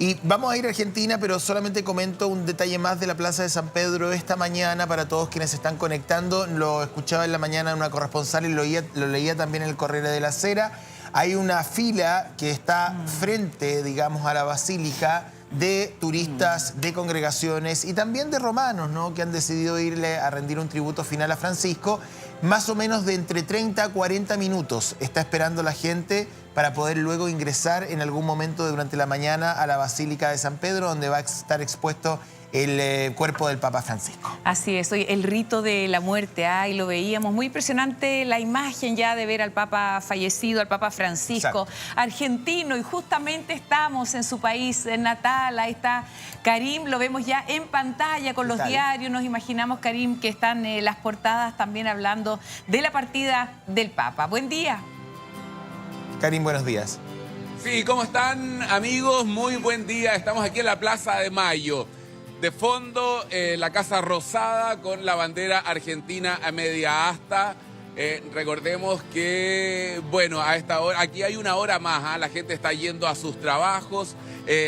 Y vamos a ir a Argentina, pero solamente comento un detalle más de la Plaza de San Pedro esta mañana para todos quienes se están conectando. Lo escuchaba en la mañana en una corresponsal y lo leía también en el Corriere de la Sera. Hay una fila que está frente, digamos, a la basílica de turistas, de congregaciones y también de romanos, ¿no?, que han decidido irle a rendir un tributo final a Francisco. Más o menos de entre 30 a 40 minutos está esperando la gente para poder luego ingresar en algún momento durante la mañana a la Basílica de San Pedro, donde va a estar expuesto el cuerpo del Papa Francisco. Así es, hoy el rito de la muerte, y lo veíamos, muy impresionante la imagen ya de ver al Papa fallecido, al Papa Francisco, argentino, y justamente estamos en su país natal. Ahí está Karim, lo vemos ya en pantalla con los diarios, nos imaginamos, Karim, que están las portadas también hablando de la partida del Papa. Buen día. Karim, buenos días. Sí, ¿cómo están, amigos? Muy buen día, estamos aquí en la Plaza de Mayo. De fondo, la Casa Rosada con la bandera argentina a media asta. Recordemos que, bueno, a esta hora, aquí hay una hora más, la gente está yendo a sus trabajos.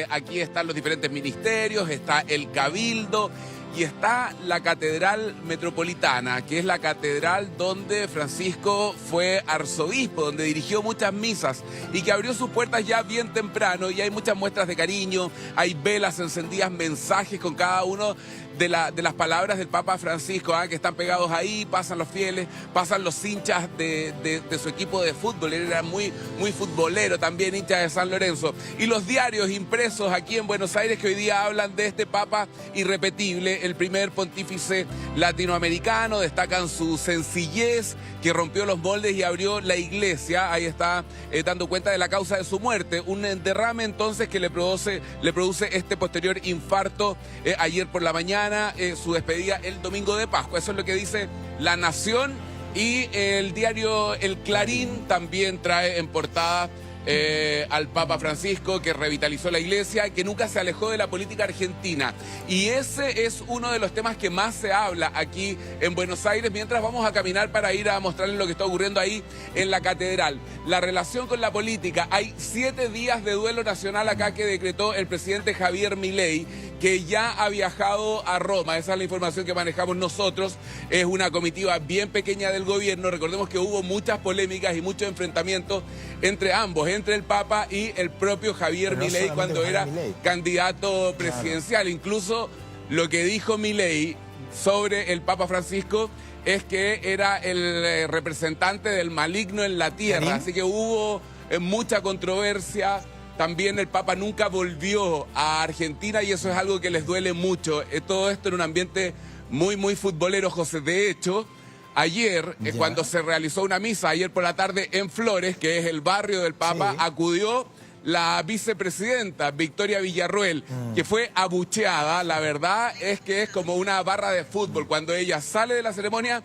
Aquí están los diferentes ministerios, está el Cabildo y está la Catedral Metropolitana, que es la catedral donde Francisco fue arzobispo, donde dirigió muchas misas y que abrió sus puertas ya bien temprano, y hay muchas muestras de cariño, hay velas encendidas, mensajes con cada uno de las palabras del Papa Francisco, que están pegados ahí. Pasan los fieles, pasan los hinchas de su equipo de fútbol. Él era muy futbolero también, hincha de San Lorenzo. Y los diarios impresos aquí en Buenos Aires que hoy día hablan de este Papa irrepetible, el primer pontífice latinoamericano. Destacan su sencillez, que rompió los moldes y abrió la iglesia. Ahí está dando cuenta de la causa de su muerte, un derrame entonces que le produce este posterior infarto ayer por la mañana. Su despedida el domingo de Pascua. Eso es lo que dice La Nación, y el diario El Clarín también trae en portada al Papa Francisco, que revitalizó la iglesia, que nunca se alejó de la política argentina. Y ese es uno de los temas que más se habla aquí en Buenos Aires, mientras vamos a caminar para ir a mostrarles lo que está ocurriendo ahí en la catedral. La relación con la política. Hay 7 días de duelo nacional acá que decretó el presidente Javier Milei, que ya ha viajado a Roma. Esa es la información que manejamos nosotros. Es una comitiva bien pequeña del gobierno. Recordemos que hubo muchas polémicas y muchos enfrentamientos entre ambos, entre el Papa y el propio Javier Milei cuando era candidato presidencial. Incluso lo que dijo Milei sobre el Papa Francisco es que era el representante del maligno en la tierra. Así que hubo mucha controversia. También el Papa nunca volvió a Argentina y eso es algo que les duele mucho. Todo esto en un ambiente muy futbolero, José. De hecho, ayer, cuando se realizó una misa, ayer por la tarde en Flores, que es el barrio del Papa, acudió la vicepresidenta Victoria Villarroel, que fue abucheada. La verdad es que es como una barra de fútbol. Cuando ella sale de la ceremonia,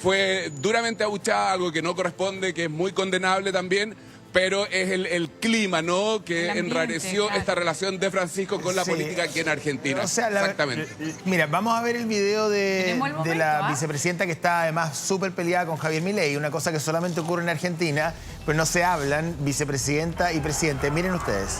fue duramente abucheada, algo que no corresponde, que es muy condenable también. Pero es el clima, ¿no?, que enrareció esta relación de Francisco con la política aquí en Argentina. O sea, exactamente. Mira, vamos a ver el video de la vicepresidenta, que está además súper peleada con Javier Milei, una cosa que solamente ocurre en Argentina, pero no se hablan, vicepresidenta y presidente. Miren ustedes.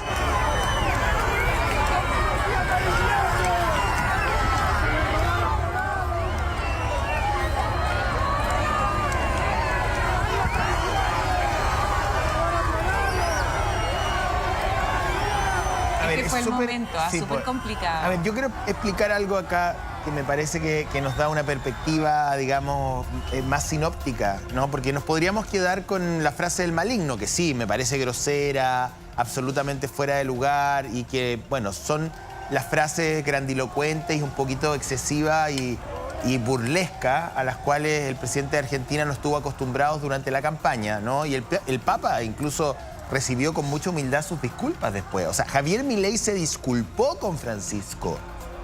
Fue el momento, súper complicado. A ver, yo quiero explicar algo acá que me parece que nos da una perspectiva, digamos, más sinóptica, ¿no? Porque nos podríamos quedar con la frase del maligno, que sí, me parece grosera, absolutamente fuera de lugar, y que, bueno, son las frases grandilocuentes y un poquito excesivas y burlesca a las cuales el presidente de Argentina no estuvo acostumbrado durante la campaña, ¿no? Y el Papa incluso recibió con mucha humildad sus disculpas después. O sea, Javier Milei se disculpó con Francisco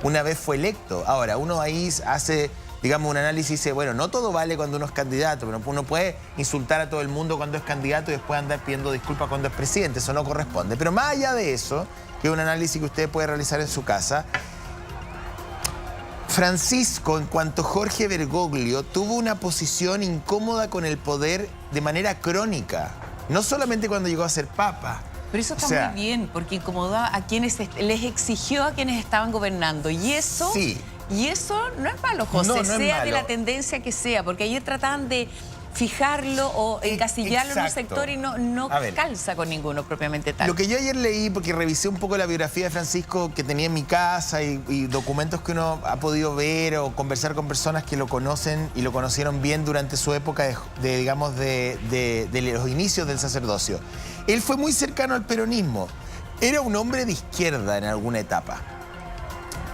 una vez fue electo. Ahora, uno ahí hace, digamos, un análisis y dice, bueno, no todo vale cuando uno es candidato, pero uno puede insultar a todo el mundo cuando es candidato y después andar pidiendo disculpas cuando es presidente. Eso no corresponde. Pero más allá de eso, que es un análisis que usted puede realizar en su casa, Francisco, en cuanto Jorge Bergoglio, tuvo una posición incómoda con el poder de manera crónica. No solamente cuando llegó a ser papa, Pero eso está muy bien, porque incomodó a quienes, les exigió a quienes estaban gobernando. Y eso, sí. Y eso no es malo, José, No, no es sea malo. de la tendencia que sea, porque ayer trataban de fijarlo o encasillarlo en un sector y no calza con ninguno propiamente tal. Lo que yo ayer leí, porque revisé un poco la biografía de Francisco que tenía en mi casa y documentos que uno ha podido ver o conversar con personas que lo conocen y lo conocieron bien durante su época de los inicios del sacerdocio. Él fue muy cercano al peronismo. Era un hombre de izquierda en alguna etapa.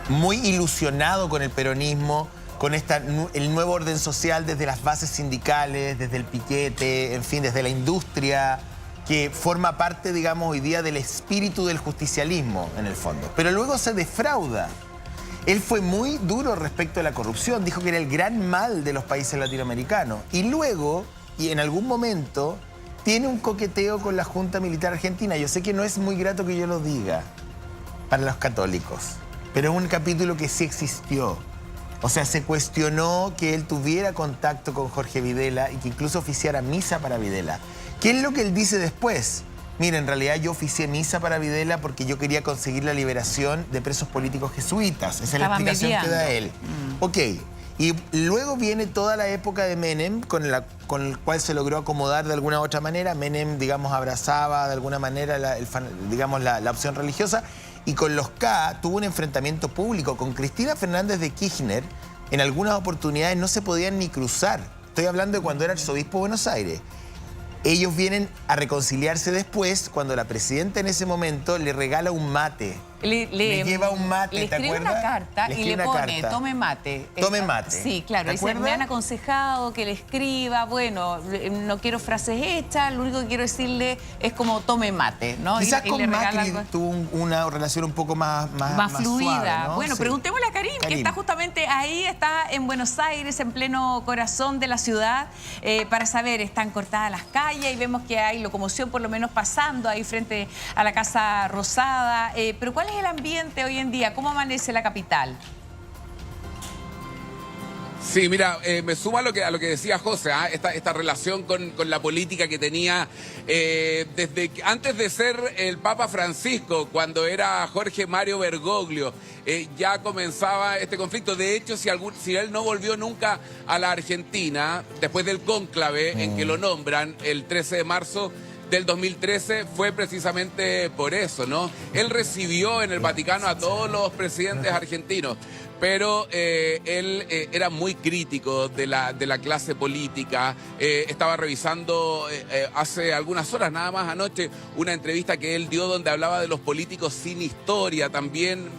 Muy ilusionado con el peronismo, con el nuevo orden social desde las bases sindicales, desde el piquete, en fin, desde la industria, que forma parte, digamos, hoy día del espíritu del justicialismo, en el fondo. Pero luego se defrauda. Él fue muy duro respecto a la corrupción, dijo que era el gran mal de los países latinoamericanos. Y luego, y en algún momento, tiene un coqueteo con la Junta Militar Argentina. Yo sé que no es muy grato que yo lo diga para los católicos, pero es un capítulo que sí existió. O sea, se cuestionó que él tuviera contacto con Jorge Videla y que incluso oficiara misa para Videla. ¿Qué es lo que él dice después? Mira, en realidad yo oficié misa para Videla porque yo quería conseguir la liberación de presos políticos jesuitas. Esa es la explicación que da él. Ok, y luego viene toda la época de Menem, con el cual se logró acomodar de alguna u otra manera. Menem, digamos, abrazaba de alguna manera la opción religiosa. Y con los K tuvo un enfrentamiento público. Con Cristina Fernández de Kirchner, en algunas oportunidades no se podían ni cruzar. Estoy hablando de cuando era arzobispo de Buenos Aires. Ellos vienen a reconciliarse después, cuando la presidenta en ese momento le regala un mate. Le lleva un mate, le ¿te escribe acuerdas? una carta y le pone, tome mate. Tome mate. Sí, claro. ¿Te Dice, acuerdas? me han aconsejado que le escriba, bueno, no quiero frases hechas, lo único que quiero decirle es como tome mate, ¿no? Quizás con le regala Macri tuvo una relación un poco más fluida. suave, ¿no? Bueno, Sí. preguntémosle a Karim, que está justamente ahí, está en Buenos Aires, en pleno corazón de la ciudad, para saber, están cortadas las calles y vemos que hay locomoción por lo menos pasando ahí frente a la Casa Rosada. Pero ¿cuál es el ambiente hoy en día? ¿Cómo amanece la capital? Sí, mira, me suma a lo que decía José, esta relación con la política que tenía desde antes de ser el Papa Francisco, cuando era Jorge Mario Bergoglio, ya comenzaba este conflicto. De hecho, si él no volvió nunca a la Argentina, después del cónclave en que lo nombran el 13 de marzo del 2013, fue precisamente por eso, ¿no? Él recibió en el Vaticano a todos los presidentes argentinos, pero él era muy crítico de la clase política. Estaba revisando hace algunas horas, nada más anoche, una entrevista que él dio donde hablaba de los políticos sin historia, también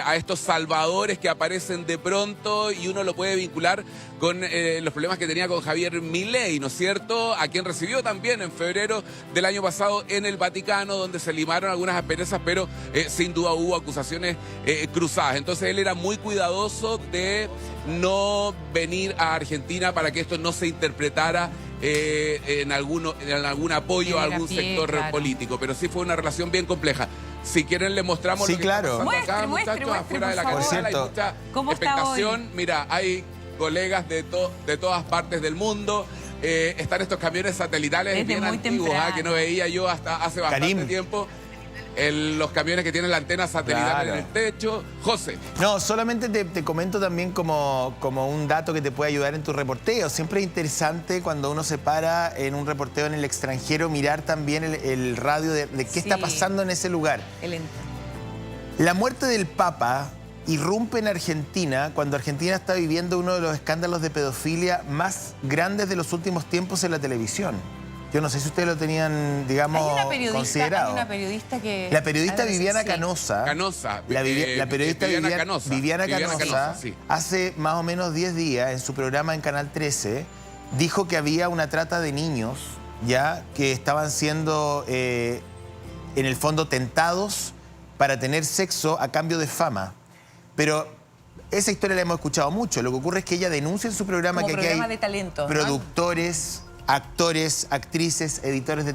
a estos salvadores que aparecen de pronto, y uno lo puede vincular con los problemas que tenía con Javier Milei, ¿no es cierto? A quien recibió también en febrero del año pasado en el Vaticano, donde se limaron algunas asperezas, pero sin duda hubo acusaciones cruzadas. Entonces él era muy cuidadoso de no venir a Argentina para que esto no se interpretara en algún apoyo a algún sector político. Pero sí fue una relación bien compleja. Si quieren le mostramos Sí, lo que claro. está pasando acá, muchachos, afuera de la catedral. Hay mucha expectación. Mira, hay colegas de todas partes del mundo. Están estos camiones satelitales desde bien antiguos, que no veía yo hasta hace bastante tiempo. Los camiones que tienen la antena satelital en el techo. José. No, solamente te comento también como un dato que te puede ayudar en tu reporteo. Siempre es interesante cuando uno se para en un reporteo en el extranjero, mirar también el radio de qué está pasando en ese lugar. La muerte del Papa irrumpe en Argentina cuando Argentina está viviendo uno de los escándalos de pedofilia más grandes de los últimos tiempos en la televisión. Yo no sé si ustedes lo tenían, digamos, considerado. Hay una periodista que... La periodista Viviana Canosa. La periodista Viviana Canosa, sí. Hace más o menos 10 días, en su programa en Canal 13, dijo que había una trata de niños, ya, que estaban siendo, en el fondo, tentados para tener sexo a cambio de fama. Pero esa historia la hemos escuchado mucho. Lo que ocurre es que ella denuncia en su programa que aquí hay de talento, productores, actores, actrices, editores,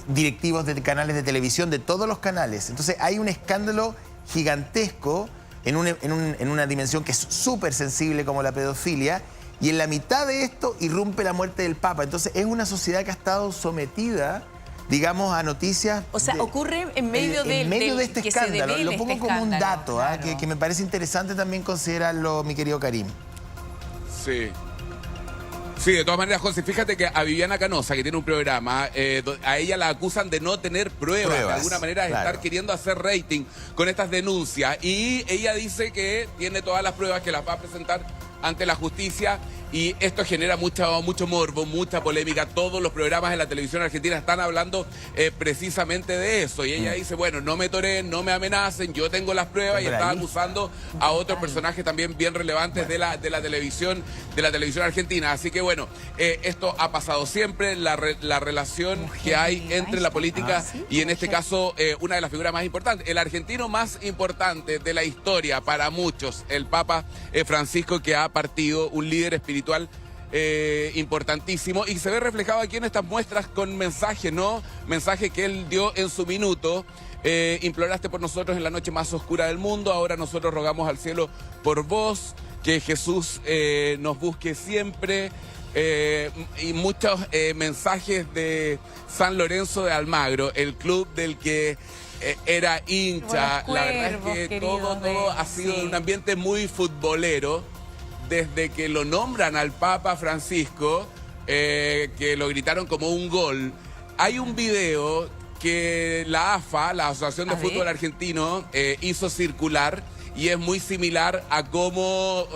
directivos de canales de televisión, de todos los canales. Entonces hay un escándalo gigantesco en una dimensión que es súper sensible como la pedofilia, y en la mitad de esto irrumpe la muerte del Papa. Entonces es una sociedad que ha estado sometida digamos, a noticias. O sea, ocurre en medio de este que escándalo. se devele Lo pongo este como un escándalo, dato, claro. que me parece interesante también considerarlo, mi querido Karim. Sí. Sí, de todas maneras, José, fíjate que a Viviana Canosa, que tiene un programa, a ella la acusan de no tener pruebas, de alguna manera de estar queriendo hacer rating con estas denuncias. Y ella dice que tiene todas las pruebas, que las va a presentar ante la justicia. Y esto genera mucho morbo, mucha polémica. Todos los programas de la televisión argentina están hablando precisamente de eso. Y ella dice, bueno, no me toreen, no me amenacen, yo tengo las pruebas. Y está acusando a otros personajes también bien relevantes de la televisión argentina. Así que bueno, esto ha pasado siempre, la relación que hay entre la política y en este caso una de las figuras más importantes, el argentino más importante de la historia para muchos, el Papa Francisco, que ha partido, un líder espiritual importantísimo, y se ve reflejado aquí en estas muestras con mensajes, ¿no? Mensaje que él dio en su minuto. Imploraste por nosotros en la noche más oscura del mundo, ahora nosotros rogamos al cielo por vos, que Jesús nos busque siempre. Y muchos mensajes de San Lorenzo de Almagro, el club del que era hincha. La verdad es que todo ha sido de un ambiente muy futbolero. Desde que lo nombran al Papa Francisco, que lo gritaron como un gol. Hay un video que la AFA, la Asociación de Fútbol Argentino, hizo circular, y es muy similar a cómo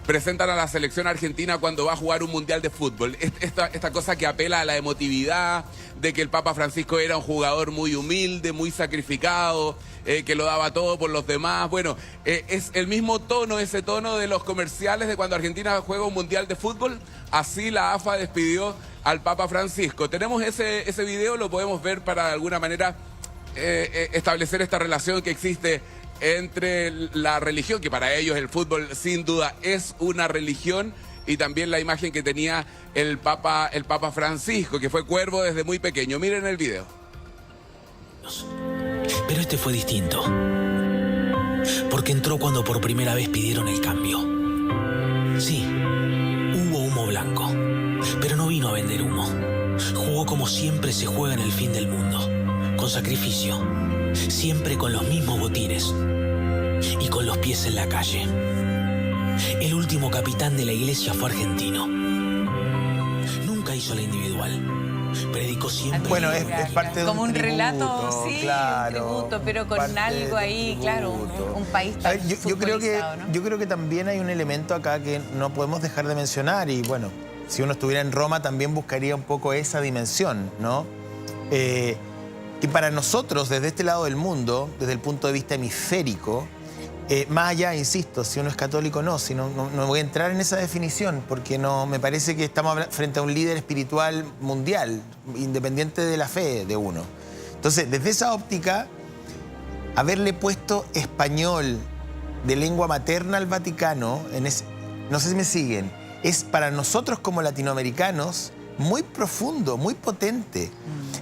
presentan a la selección argentina cuando va a jugar un mundial de fútbol. Esta cosa que apela a la emotividad, de que el Papa Francisco era un jugador muy humilde, muy sacrificado, que lo daba todo por los demás. Bueno, es el mismo tono, ese tono de los comerciales de cuando Argentina juega un mundial de fútbol. Así la AFA despidió al Papa Francisco. Tenemos ese video, lo podemos ver para de alguna manera establecer esta relación que existe entre la religión, que para ellos el fútbol sin duda es una religión, y también la imagen que tenía el Papa Francisco, que fue cuervo desde muy pequeño. Miren el video. Pero este fue distinto, porque entró cuando por primera vez pidieron el cambio. Sí, hubo humo blanco, pero no vino a vender humo. Jugó como siempre se juega en el fin del mundo, con sacrificio, siempre con los mismos botines y con los pies en la calle. El último capitán de la iglesia fue argentino. Nunca hizo la individual. Predicó siempre. Bueno, es parte de como un tributo, relato, sí, claro, un tributo, pero con algo ahí, claro, un país tan yo creo ¿no? yo creo que también hay un elemento acá que no podemos dejar de mencionar, y bueno, si uno estuviera en Roma también buscaría un poco esa dimensión, ¿no? Que para nosotros, desde este lado del mundo, desde el punto de vista hemisférico, más allá, insisto, si uno es católico o no, si no voy a entrar en esa definición, porque no me parece que estamos frente a un líder espiritual mundial, independiente de la fe de uno. Entonces, desde esa óptica, haberle puesto español de lengua materna al Vaticano, no sé si me siguen, es para nosotros como latinoamericanos muy profundo, muy potente,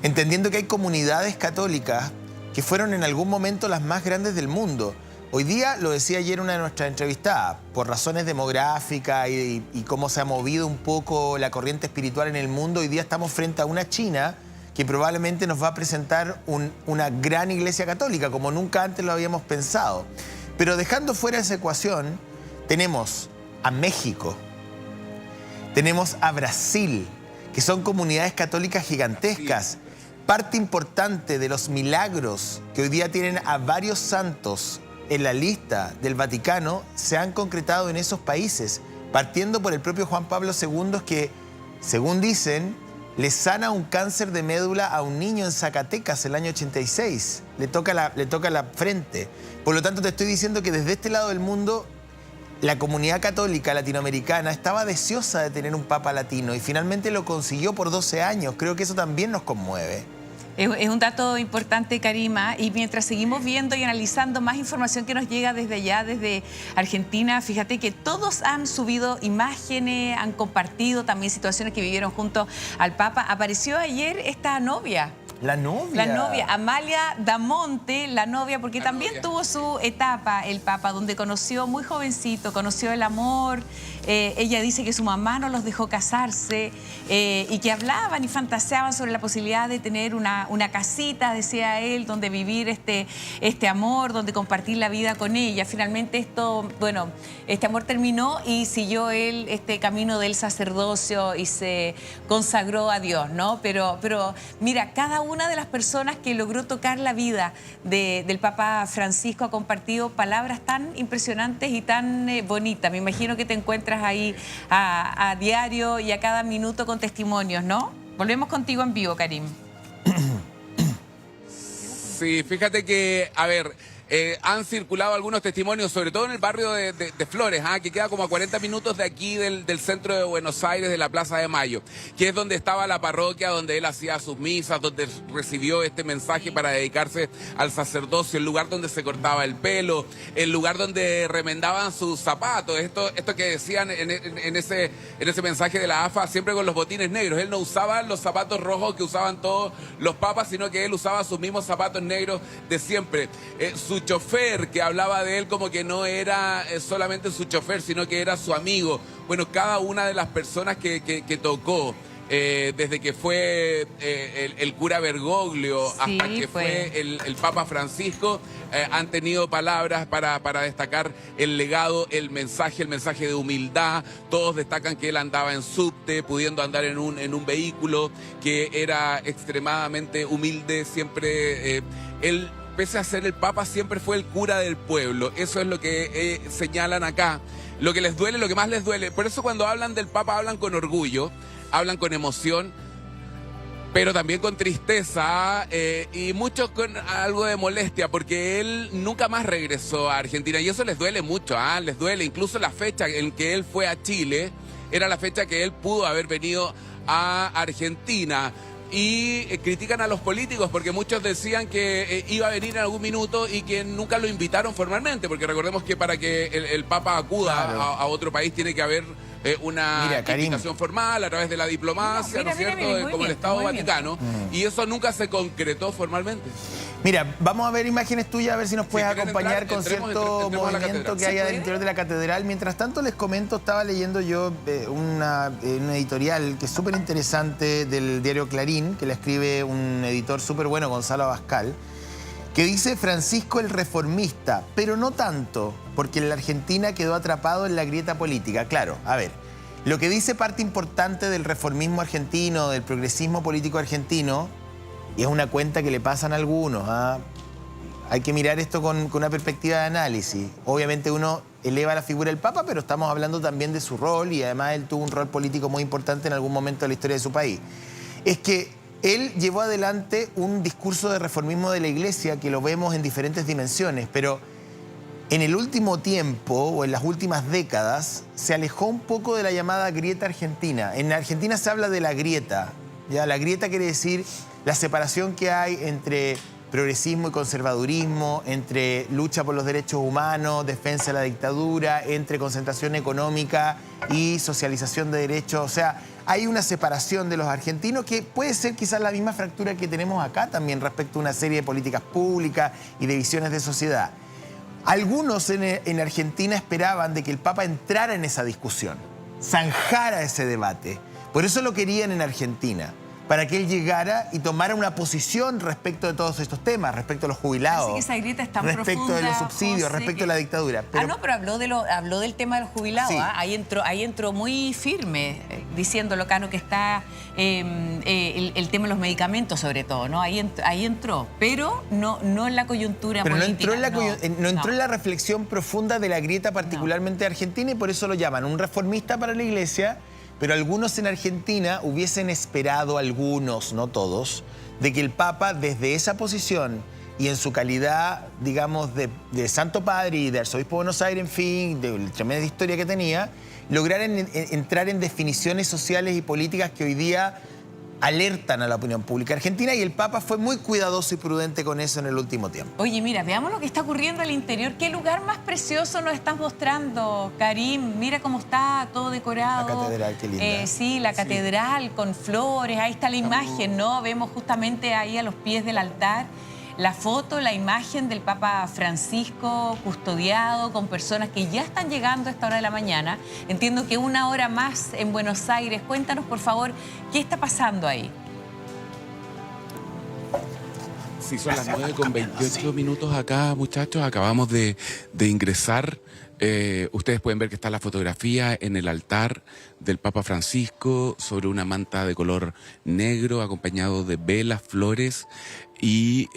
entendiendo que hay comunidades católicas que fueron en algún momento las más grandes del mundo. Hoy día, lo decía ayer una de nuestras entrevistadas, por razones demográficas y cómo se ha movido un poco la corriente espiritual en el mundo, hoy día estamos frente a una China que probablemente nos va a presentar una gran iglesia católica, como nunca antes lo habíamos pensado. Pero dejando fuera esa ecuación, tenemos a México, tenemos a Brasil, que son comunidades católicas gigantescas. Parte importante de los milagros que hoy día tienen a varios santos en la lista del Vaticano se han concretado en esos países, partiendo por el propio Juan Pablo II, que, según dicen, le sana un cáncer de médula a un niño en Zacatecas el año 86. Le toca la frente. Por lo tanto, te estoy diciendo que desde este lado del mundo, la comunidad católica latinoamericana estaba deseosa de tener un papa latino y finalmente lo consiguió por 12 años. Creo que eso también nos conmueve. Es un dato importante, Karima, y mientras seguimos viendo y analizando más información que nos llega desde allá, desde Argentina, fíjate que todos han subido imágenes, han compartido también situaciones que vivieron junto al Papa. Apareció ayer esta novia La novia. La novia, Amalia Damonte, la novia, porque también tuvo su etapa, el Papa, donde conoció muy jovencito, conoció el amor. Ella dice que su mamá no los dejó casarse y que hablaban y fantaseaban sobre la posibilidad de tener una casita, decía él, donde vivir este amor, donde compartir la vida con ella. Finalmente este amor terminó y siguió él este camino del sacerdocio y se consagró a Dios, ¿no? Pero mira, cada una de las personas que logró tocar la vida del Papa Francisco ha compartido palabras tan impresionantes y tan bonitas. Me imagino que te encuentras ahí a diario y a cada minuto con testimonios, ¿no? Volvemos contigo en vivo, Karim. Sí, fíjate que, a ver, han circulado algunos testimonios, sobre todo en el barrio de Flores, que queda como a 40 minutos de aquí del centro de Buenos Aires, de la Plaza de Mayo, que es donde estaba la parroquia, donde él hacía sus misas, donde recibió este mensaje para dedicarse al sacerdocio, el lugar donde se cortaba el pelo, el lugar donde remendaban sus zapatos, esto que decían en ese mensaje de la AFA, siempre con los botines negros. Él no usaba los zapatos rojos que usaban todos los papas, sino que él usaba sus mismos zapatos negros de siempre. Su chofer, que hablaba de él como que no era solamente su chofer, sino que era su amigo. Bueno, cada una de las personas que tocó, desde que fue el cura Bergoglio hasta que fue el Papa Francisco, han tenido palabras para destacar el legado, el mensaje de humildad. Todos destacan que él andaba en subte, pudiendo andar en un vehículo, que era extremadamente humilde, siempre él, pese a ser el Papa, siempre fue el cura del pueblo. Eso es lo que señalan acá. Lo que les duele, lo que más les duele. Por eso cuando hablan del Papa hablan con orgullo, hablan con emoción, pero también con tristeza y muchos con algo de molestia, porque él nunca más regresó a Argentina. Y eso les duele mucho, les duele. Incluso la fecha en que él fue a Chile era la fecha que él pudo haber venido a Argentina. Y critican a los políticos porque muchos decían que iba a venir en algún minuto y que nunca lo invitaron formalmente, porque recordemos que para que el Papa acuda a otro país tiene que haber una invitación formal a través de la diplomacia, ¿no es cierto? Como el Estado Vaticano, y eso nunca se concretó formalmente. Mira, vamos a ver imágenes tuyas, a ver si nos puedes acompañar con cierto movimiento que haya del interior de la catedral. Mientras tanto, les comento, estaba leyendo yo un editorial que es súper interesante del diario Clarín, que le escribe un editor súper bueno, Gonzalo Abascal, que dice: Francisco el reformista, pero no tanto, porque en la Argentina quedó atrapado en la grieta política. Claro, a ver, lo que dice parte importante del reformismo argentino, del progresismo político argentino, y es una cuenta que le pasan a algunos. Hay que mirar esto con una perspectiva de análisis. Obviamente uno eleva la figura del Papa, pero estamos hablando también de su rol, y además él tuvo un rol político muy importante en algún momento de la historia de su país. Es que él llevó adelante un discurso de reformismo de la Iglesia que lo vemos en diferentes dimensiones, pero en el último tiempo o en las últimas décadas se alejó un poco de la llamada grieta argentina. En Argentina se habla de la grieta. ¿Ya? La grieta quiere decir la separación que hay entre progresismo y conservadurismo, entre lucha por los derechos humanos, defensa de la dictadura, entre concentración económica y socialización de derechos. O sea, hay una separación de los argentinos que puede ser quizás la misma fractura que tenemos acá también respecto a una serie de políticas públicas y de visiones de sociedad. Algunos en Argentina esperaban de que el Papa entrara en esa discusión, zanjara ese debate. Por eso lo querían en Argentina, para que él llegara y tomara una posición respecto de todos estos temas, respecto a los jubilados, que esa grieta es tan respecto profunda, de los subsidios, José, respecto a la dictadura. Pero, pero habló del tema de los jubilados. Sí. Ahí entró muy firme, diciendo Locano que está el tema de los medicamentos, sobre todo, ¿no? Ahí entró, pero no en la coyuntura pero política. No entró en la reflexión profunda de la grieta, particularmente argentina, y por eso lo llaman un reformista para la Iglesia. Pero algunos en Argentina hubiesen esperado, algunos, no todos, de que el Papa desde esa posición y en su calidad, digamos, de Santo Padre y de Arzobispo de Buenos Aires, en fin, de la tremenda historia que tenía, lograran entrar en definiciones sociales y políticas que hoy día alertan a la opinión pública argentina y el Papa fue muy cuidadoso y prudente con eso en el último tiempo. Oye, mira, veamos lo que está ocurriendo al interior. ¿Qué lugar más precioso nos estás mostrando, Karim? Mira cómo está todo decorado. La catedral, qué linda. Sí, la catedral con flores. Ahí está la imagen, ¿no? Vemos justamente ahí a los pies del altar la foto, la imagen del Papa Francisco custodiado con personas que ya están llegando a esta hora de la mañana. Entiendo que una hora más en Buenos Aires. Cuéntanos, por favor, ¿qué está pasando ahí? Sí, son las 9:28 minutos acá, muchachos. Acabamos de ingresar. Ustedes pueden ver que está la fotografía en el altar del Papa Francisco sobre una manta de color negro acompañado de velas, flores y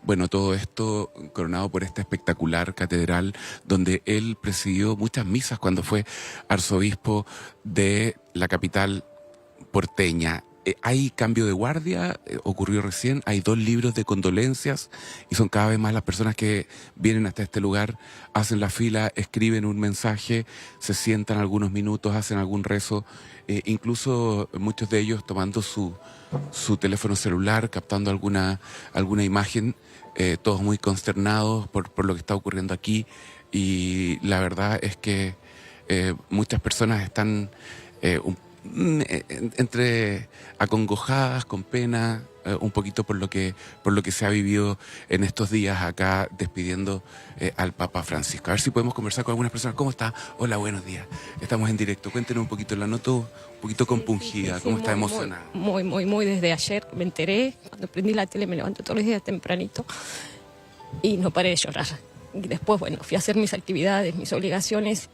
bueno, todo esto coronado por esta espectacular catedral donde él presidió muchas misas cuando fue arzobispo de la capital porteña. Hay cambio de guardia, ocurrió recién, hay 2 libros de condolencias y son cada vez más las personas que vienen hasta este lugar, hacen la fila, escriben un mensaje, se sientan algunos minutos, hacen algún rezo, incluso muchos de ellos tomando su teléfono celular, captando alguna imagen, todos muy consternados por lo que está ocurriendo aquí y la verdad es que muchas personas están entre acongojadas, con pena, un poquito por lo que se ha vivido en estos días acá despidiendo al Papa Francisco. A ver si podemos conversar con algunas personas. ¿Cómo está? Hola, buenos días. Estamos en directo. Cuéntenos un poquito. La noto un poquito compungida. ¿Cómo está emocionada? Muy. Desde ayer me enteré. Cuando prendí la tele me levanto todos los días tempranito y no paré de llorar. Y después, bueno, fui a hacer mis actividades, mis obligaciones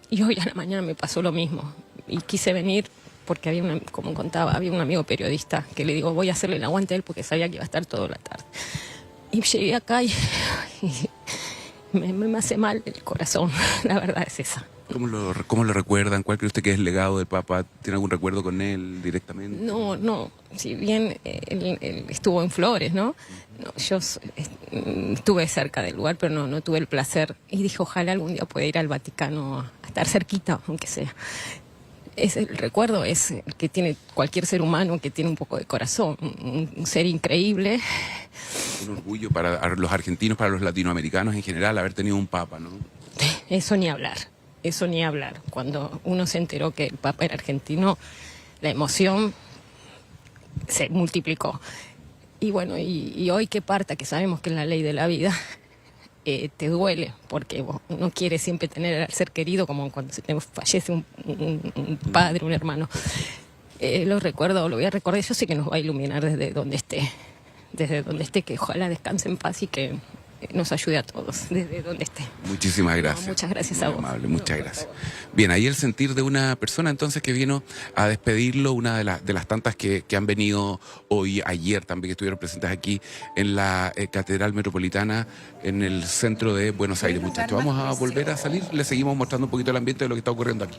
y hoy a la mañana me pasó lo mismo. Y quise venir porque había como contaba, había un amigo periodista que le digo, voy a hacerle el aguante a él porque sabía que iba a estar toda la tarde. Y llegué acá y me hace mal el corazón, la verdad es esa. ¿Cómo lo recuerdan? ¿Cuál cree usted que es el legado del Papa? ¿Tiene algún recuerdo con él directamente? No, si bien él estuvo en Flores, ¿no? Yo estuve cerca del lugar, pero no tuve el placer. Y dije, ojalá algún día pueda ir al Vaticano a estar cerquita, aunque sea. El recuerdo es el que tiene cualquier ser humano que tiene un poco de corazón, un ser increíble. Un orgullo para los argentinos, para los latinoamericanos en general, haber tenido un Papa, ¿no? Eso ni hablar. Cuando uno se enteró que el Papa era argentino, la emoción se multiplicó. Y bueno, y hoy que parta, que sabemos que es la ley de la vida, te duele, porque uno quiere siempre tener al ser querido, como cuando se te fallece un padre, un hermano. Lo voy a recordar, yo sé que nos va a iluminar desde donde esté, que ojalá descanse en paz y que nos ayude a todos, desde donde esté. Muchísimas gracias. Muchas gracias muy a vos. Amable, muchas gracias. Bien, ahí el sentir de una persona entonces que vino a despedirlo, una de las tantas que han venido hoy, ayer también, que estuvieron presentes aquí en la Catedral Metropolitana, en el centro de Buenos Aires, muchachos. Vamos a volver a salir, les seguimos mostrando un poquito el ambiente de lo que está ocurriendo aquí.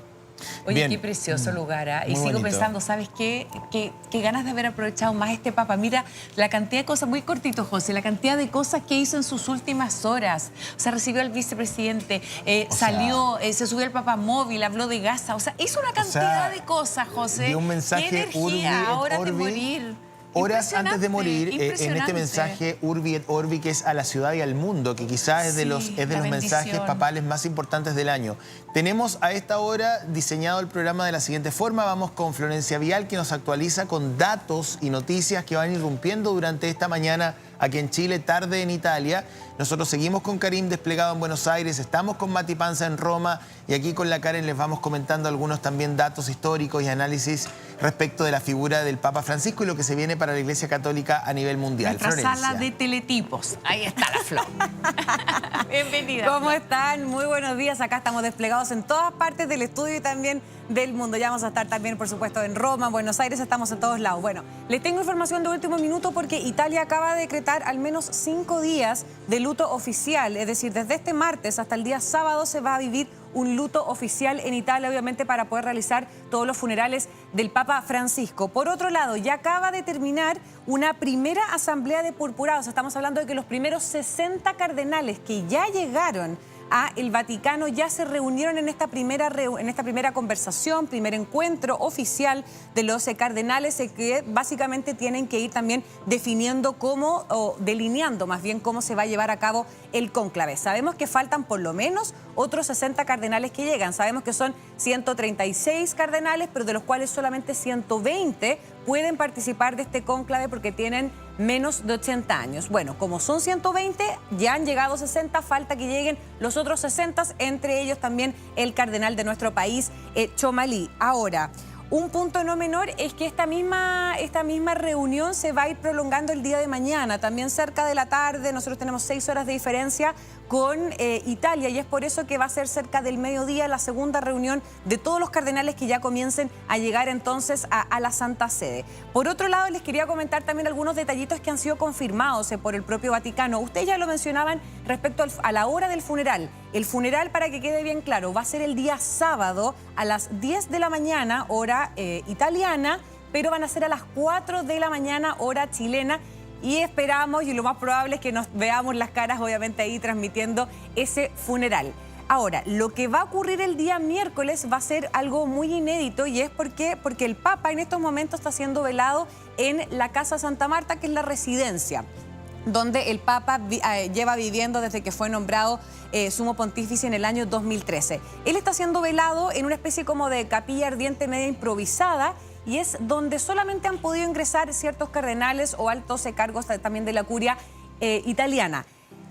Oye, Bien. qué precioso lugar, ¿eh? Y Muy sigo bonito. pensando, ¿sabes qué? Qué ganas de haber aprovechado más este Papa. Mira la cantidad de cosas, muy cortito, José, la cantidad de cosas que hizo en sus últimas horas. O sea, recibió al vicepresidente, salió, se subió al Papa móvil, habló de Gaza. O sea, hizo una cantidad de cosas, José. Dio un mensaje qué energía, Urbi et ahora de Orbi. morir. Horas antes de morir, en este Impresionante. mensaje Urbi et Orbi, que es a la ciudad y al mundo, que quizás es de los la mensajes bendición. papales más importantes del año. Tenemos a esta hora diseñado el programa de la siguiente forma. Vamos con Florencia Vial, que nos actualiza con datos y noticias que van irrumpiendo durante esta mañana aquí en Chile, tarde en Italia. Nosotros seguimos con Karim desplegado en Buenos Aires, estamos con Mati Panza en Roma y aquí con la Karen les vamos comentando algunos también datos históricos y análisis respecto de la figura del Papa Francisco y lo que se viene para la Iglesia Católica a nivel mundial. Nuestra Florencia. sala de teletipos. Ahí está la flor. Bienvenida. ¿Cómo están? Muy buenos días. Acá estamos desplegados en todas partes del estudio y también del mundo. Ya vamos a estar también, por supuesto, en Roma, Buenos Aires, estamos en todos lados. Bueno, les tengo información de último minuto porque Italia acaba de decretar al menos 5 días de luto oficial. Es decir, desde este martes hasta el día sábado se va a vivir un luto oficial en Italia, obviamente, para poder realizar todos los funerales del Papa Francisco. Por otro lado, ya acaba de terminar una primera asamblea de purpurados. Estamos hablando de que los primeros 60 cardenales que ya llegaron a el Vaticano. Ya se reunieron en esta primera conversación, primer encuentro oficial de los cardenales, que básicamente tienen que ir también definiendo cómo, o delineando más bien cómo se va a llevar a cabo el cónclave. Sabemos que faltan por lo menos otros 60 cardenales que llegan. Sabemos que son 136 cardenales, pero de los cuales solamente 120 pueden participar de este cónclave porque tienen menos de 80 años. Bueno, como son 120, ya han llegado 60, falta que lleguen los otros 60, entre ellos también el cardenal de nuestro país, Txomalí. Ahora, un punto no menor es que esta misma reunión se va a ir prolongando el día de mañana, también cerca de la tarde. Nosotros tenemos 6 horas de diferencia con Italia, y es por eso que va a ser cerca del mediodía la segunda reunión de todos los cardenales que ya comiencen a llegar entonces a la Santa Sede. Por otro lado, les quería comentar también algunos detallitos que han sido confirmados por el propio Vaticano. Ustedes ya lo mencionaban respecto a la hora del funeral. El funeral, para que quede bien claro, va a ser el día sábado a las 10 de la mañana, hora italiana, pero van a ser a las 4 de la mañana, hora chilena. Y esperamos, y lo más probable es que nos veamos las caras, obviamente, ahí transmitiendo ese funeral. Ahora, lo que va a ocurrir el día miércoles va a ser algo muy inédito, y es porque el Papa en estos momentos está siendo velado en la Casa Santa Marta, que es la residencia donde el Papa lleva viviendo desde que fue nombrado sumo pontífice en el año 2013. Él está siendo velado en una especie como de capilla ardiente media improvisada, y es donde solamente han podido ingresar ciertos cardenales o altos cargos también de la curia italiana.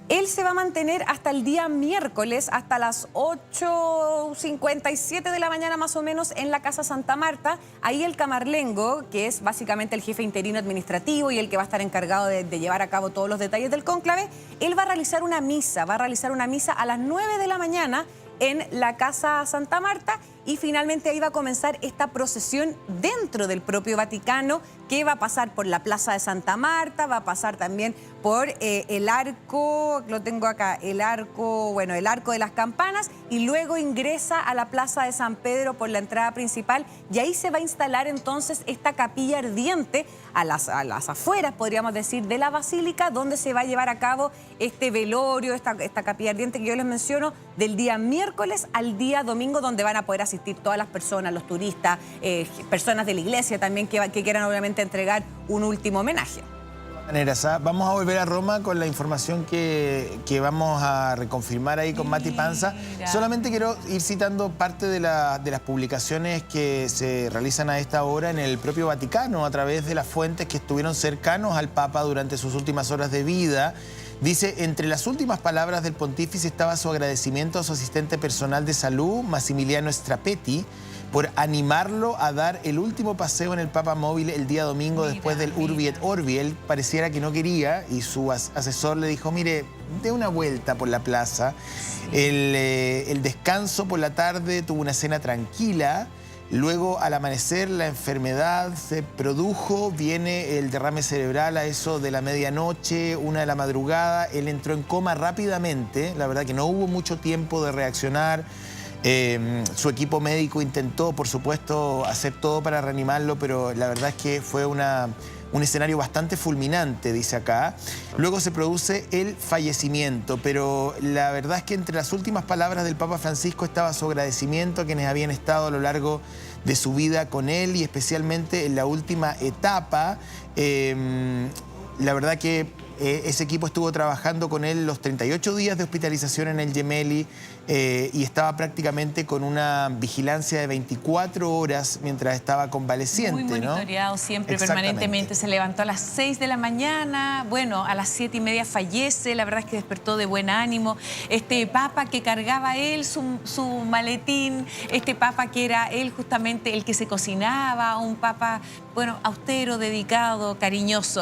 Él se va a mantener hasta el día miércoles, hasta las 8:57 de la mañana más o menos, en la Casa Santa Marta. Ahí el camarlengo, que es básicamente el jefe interino administrativo y el que va a estar encargado de llevar a cabo todos los detalles del cónclave, él va a realizar una misa, a las 9 de la mañana en la Casa Santa Marta, y finalmente ahí va a comenzar esta procesión dentro del propio Vaticano, que va a pasar por la Plaza de Santa Marta, va a pasar también por el arco, lo tengo acá, el arco de las campanas, y luego ingresa a la Plaza de San Pedro por la entrada principal, y ahí se va a instalar entonces esta capilla ardiente a las afueras, podríamos decir, de la basílica, donde se va a llevar a cabo este velorio, esta capilla ardiente que yo les menciono, del día miércoles al día domingo, donde van a poder asistir todas las personas, los turistas, personas de la iglesia también que quieran obviamente entregar un último homenaje. Vamos a volver a Roma con la información que vamos a reconfirmar ahí con Mati Panza. Solamente quiero ir citando parte de las publicaciones que se realizan a esta hora en el propio Vaticano, a través de las fuentes que estuvieron cercanos al Papa durante sus últimas horas de vida. Dice, entre las últimas palabras del pontífice estaba su agradecimiento a su asistente personal de salud, Massimiliano Strapetti, por animarlo a dar el último paseo en el Papa Móvil el día domingo después del Urbi et Orbi. Él pareciera que no quería, y su asesor le dijo, mire, dé una vuelta por la plaza. El descanso por la tarde tuvo una cena tranquila. Luego, al amanecer, la enfermedad se produjo, viene el derrame cerebral a eso de la medianoche, 1 de la madrugada. Él entró en coma rápidamente, la verdad que no hubo mucho tiempo de reaccionar. Su equipo médico intentó, por supuesto, hacer todo para reanimarlo, pero la verdad es que fue un escenario bastante fulminante, dice acá. Luego se produce el fallecimiento, pero la verdad es que entre las últimas palabras del Papa Francisco estaba su agradecimiento a quienes habían estado a lo largo de su vida con él, y especialmente en la última etapa. La verdad que ese equipo estuvo trabajando con él los 38 días de hospitalización en el Gemelli, y estaba prácticamente con una vigilancia de 24 horas mientras estaba convaleciente. Muy monitoreado, ¿no? Siempre, permanentemente. Se levantó a las 6 de la mañana, bueno, a las 7:30 fallece. La verdad es que despertó de buen ánimo. Este Papa que cargaba él su maletín, este Papa que era él justamente el que se cocinaba, un Papa, bueno, austero, dedicado, cariñoso.